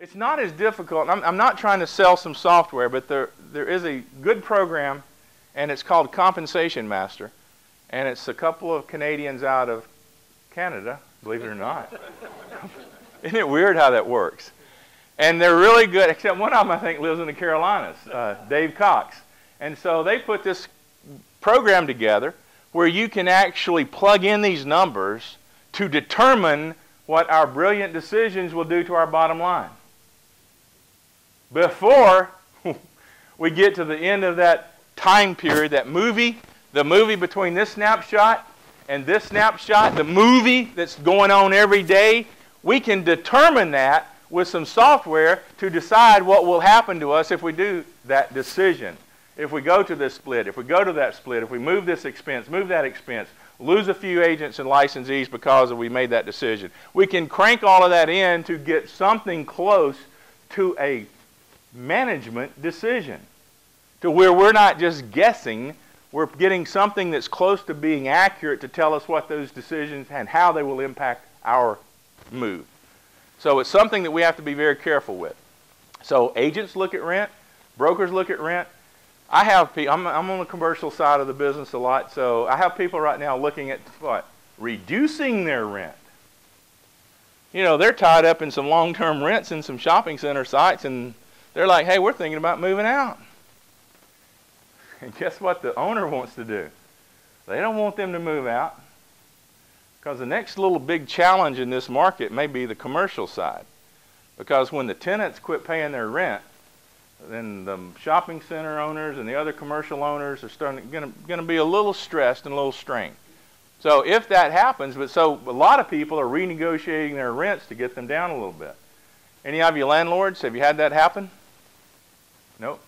It's not as difficult. I'm not trying to sell some software, but there is a good program, and it's called Compensation Master. And it's a couple of Canadians out of Canada, believe it or not. Isn't it weird how that works? And they're really good, except one of them I think lives in the Carolinas, Dave Cox. And so they put this program together where you can actually plug in these numbers to determine what our brilliant decisions will do to our bottom line. Before we get to the end of that time period, that movie, the movie between this snapshot and this snapshot, the movie that's going on every day, we can determine that with some software to decide what will happen to us if we do that decision. If we go to this split, if we go to that split, if we move this expense, move that expense, lose a few agents and licensees because we made that decision. We can crank all of that in to get something close to a management decision, to where we're not just guessing, we're getting something that's close to being accurate to tell us what those decisions and how they will impact our move. So it's something that we have to be very careful with. So agents look at rent, brokers look at rent. I have people, I'm on the commercial side of the business a lot, so I have people right now looking at what? Reducing their rent. You know, they're tied up in some long-term rents in some shopping center sites, and they're like, hey, we're thinking about moving out. And guess what the owner wants to do? They don't want them to move out, because the next little big challenge in this market may be the commercial side. Because when the tenants quit paying their rent, then the shopping center owners and the other commercial owners are going to be a little stressed and a little strained. So if that happens, so a lot of people are renegotiating their rents to get them down a little bit. Any of you landlords, have you had that happen? Nope.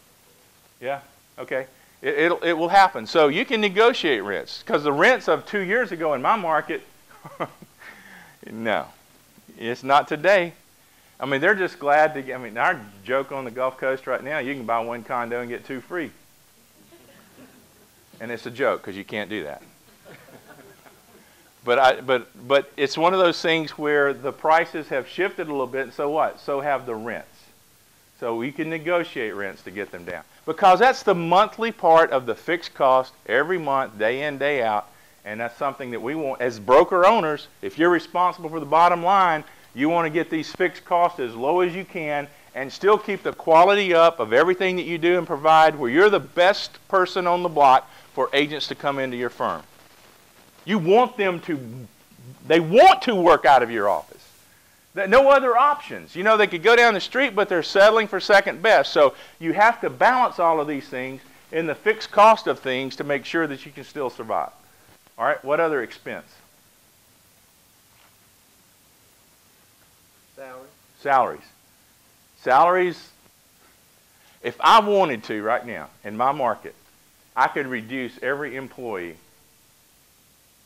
Yeah? Okay. It will happen. So you can negotiate rents, because the rents of 2 years ago in my market, no, it's not today. I mean, they're just glad to get, I mean, our joke on the Gulf Coast right now, you can buy one condo and get two free. And it's a joke, because you can't do that. But it's one of those things where the prices have shifted a little bit, and so what? So have the rents. So we can negotiate rents to get them down. Because that's the monthly part of the fixed cost every month, day in, day out, and that's something that we want. As broker owners, if you're responsible for the bottom line, you want to get these fixed costs as low as you can and still keep the quality up of everything that you do and provide, where you're the best person on the block for agents to come into your firm. You want them to, they want to work out of your office. No other options. You know, they could go down the street, but they're settling for second best. So you have to balance all of these things in the fixed cost of things to make sure that you can still survive. All right, what other expense? Salaries. Salaries, if I wanted to right now in my market, I could reduce every employee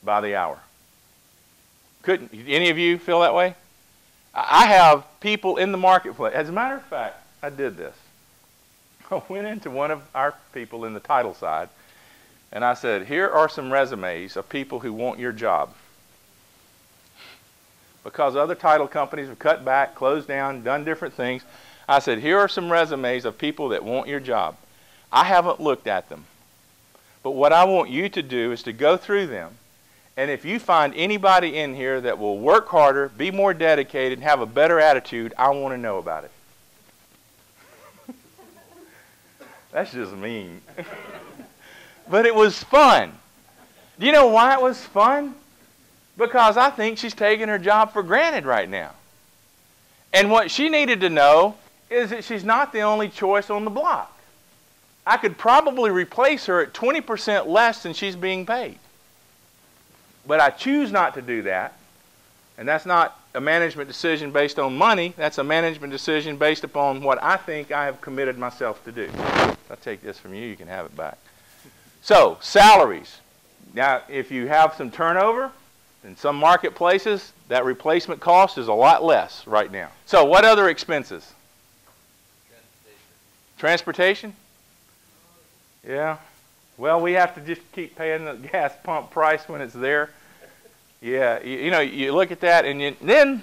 by the hour. Couldn't any of you feel that way? I have people in the marketplace. As a matter of fact, I did this. I went into one of our people in the title side, and I said, here are some resumes of people who want your job. Because other title companies have cut back, closed down, done different things. I said, here are some resumes of people that want your job. I haven't looked at them. But what I want you to do is to go through them. And if you find anybody in here that will work harder, be more dedicated, and have a better attitude, I want to know about it. That's just mean. But it was fun. Do you know why it was fun? Because I think she's taking her job for granted right now. And what she needed to know is that she's not the only choice on the block. I could probably replace her at 20% less than she's being paid. But I choose not to do that. And that's not a management decision based on money. That's a management decision based upon what I think I have committed myself to do. If I take this from you, you can have it back. So, salaries. Now, if you have some turnover, in some marketplaces, that replacement cost is a lot less right now. So, what other expenses? Transportation? Yeah. Well, we have to just keep paying the gas pump price when it's there. Yeah, you know, you look at that, and then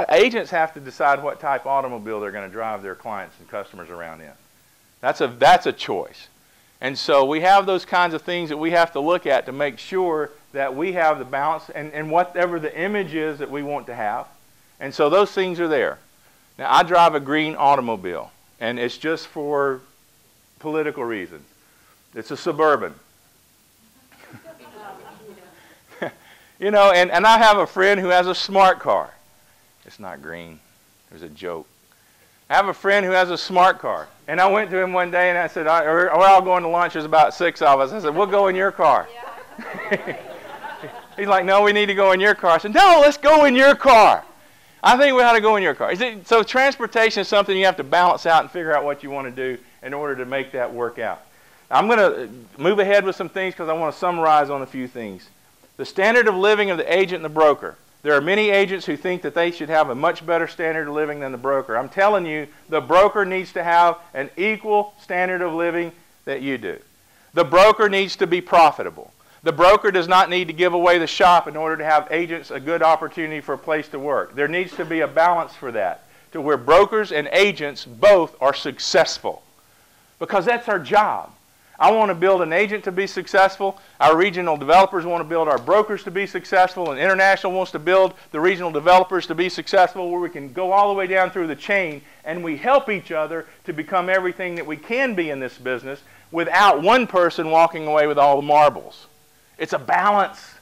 agents have to decide what type of automobile they're going to drive their clients and customers around in. That's a choice. And so we have those kinds of things that we have to look at to make sure that we have the balance and whatever the image is that we want to have. And so those things are there. Now, I drive a green automobile, and it's just for political reasons. It's a Suburban. You know, and I have a friend who has a smart car. It's not green. There's a joke. I have a friend who has a smart car. And I went to him one day and I said, we're all going to lunch. There's about 6 of us. I said, we'll go in your car. Yeah. He's like, no, we need to go in your car. I said, no, let's go in your car. I think we ought to go in your car. So transportation is something you have to balance out and figure out what you want to do in order to make that work out. I'm going to move ahead with some things because I want to summarize on a few things. The standard of living of the agent and the broker. There are many agents who think that they should have a much better standard of living than the broker. I'm telling you, the broker needs to have an equal standard of living that you do. The broker needs to be profitable. The broker does not need to give away the shop in order to have agents a good opportunity for a place to work. There needs to be a balance for that, to where brokers and agents both are successful. Because that's our job. I want to build an agent to be successful. Our regional developers want to build our brokers to be successful. And International wants to build the regional developers to be successful, where we can go all the way down through the chain and we help each other to become everything that we can be in this business without one person walking away with all the marbles. It's a balance.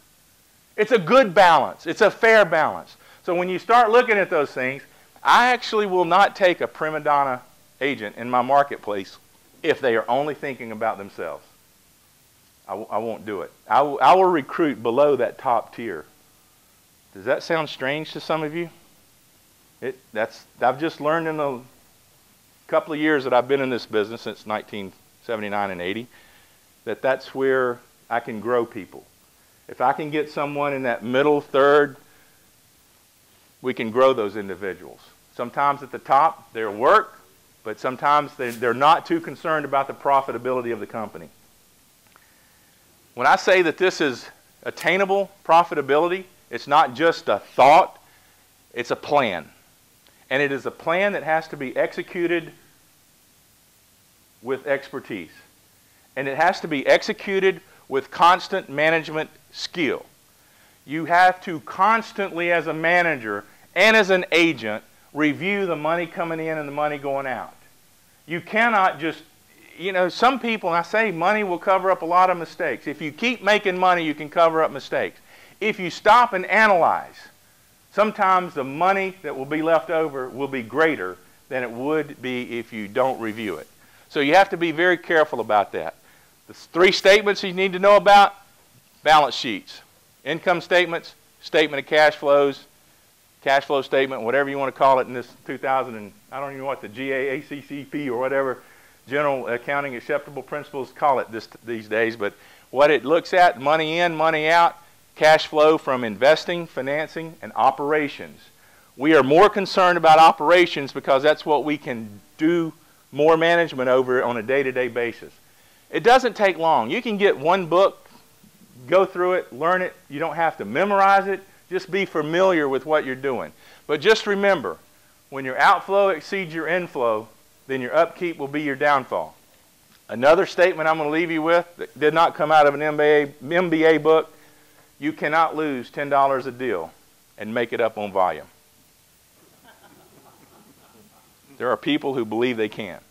It's a good balance. It's a fair balance. So when you start looking at those things, I actually will not take a prima donna agent in my marketplace if they are only thinking about themselves. I won't do it. I will recruit below that top tier. Does that sound strange to some of you? I've just learned in the couple of years that I've been in this business, since 1979 and 80, that's where I can grow people. If I can get someone in that middle third, we can grow those individuals. Sometimes at the top, they'll work, but sometimes they're not too concerned about the profitability of the company. When I say that this is attainable profitability, it's not just a thought, it's a plan. And it is a plan that has to be executed with expertise. And it has to be executed with constant management skill. You have to constantly, as a manager and as an agent, review the money coming in and the money going out. You cannot just, you know, some people, and I say money will cover up a lot of mistakes. If you keep making money, you can cover up mistakes. If you stop and analyze, sometimes the money that will be left over will be greater than it would be if you don't review it. So you have to be very careful about that. The 3 statements you need to know about: balance sheets, income statements, statement of cash flows, cash flow statement, whatever you want to call it in this 2000, and I don't even know what the GAACCP or whatever, General Accounting Acceptable Principles, call it these days. But what it looks at: money in, money out, cash flow from investing, financing, and operations. We are more concerned about operations because that's what we can do more management over on a day-to-day basis. It doesn't take long. You can get one book, go through it, learn it. You don't have to memorize it. Just be familiar with what you're doing. But just remember, when your outflow exceeds your inflow, then your upkeep will be your downfall. Another statement I'm going to leave you with that did not come out of an MBA book: you cannot lose $10 a deal and make it up on volume. There are people who believe they can.